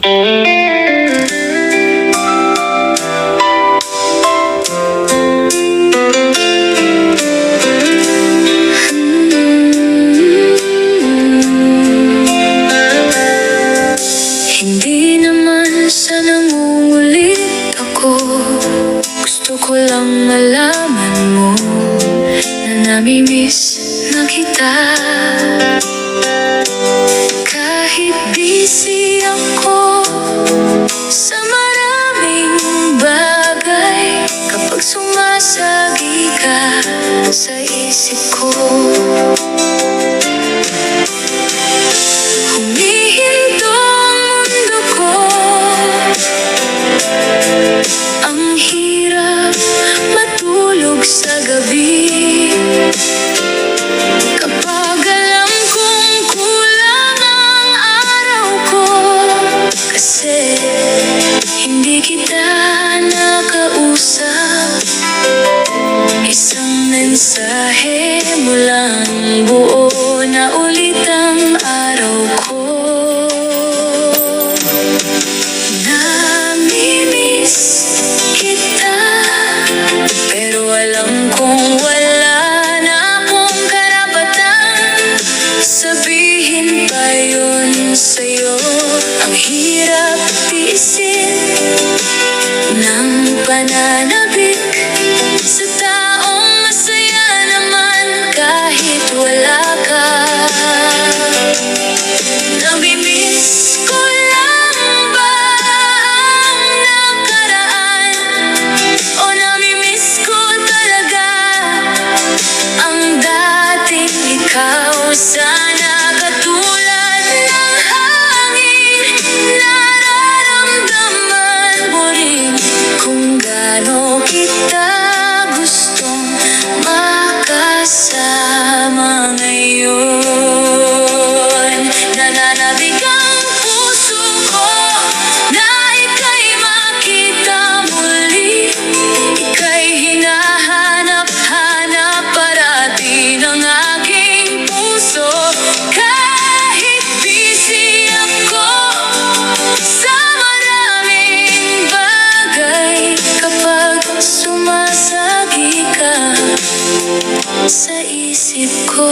Hindi naman sa nangungulit ako, gusto ko lang malaman mo na namimiss na kita. Kahit busy ako sa maraming bagay, kapag sumasagi ka sa isip ko, humihinto ang mundo ko. Ang hirap matulog sa gabi kapag alam kong kulang ang araw ko, kasi hindi kita nakausap. Isang mensahe mo lang, buo na ulit ang araw ko. Namimiss kita, pero alam kong wala na akong karapatan sabihin pa yun sa'yo. Ang hirap tiisin ng pananabik sa taong masaya naman kahit wala ka. Namimiss ko lang ba ang nakaraan, o namimiss ko talaga ang dating ikaw? Sana katulad ng hangin, nararamdaman mo rin kung gaano kita gustong makasama ngayon. Nananabik ang puso ko na ika'y makita muli. Ika'y hinahanap-hanap parati ng aking puso. Kahit busy ako sa maraming bagay, kapag sumasagi ka sa isip ko.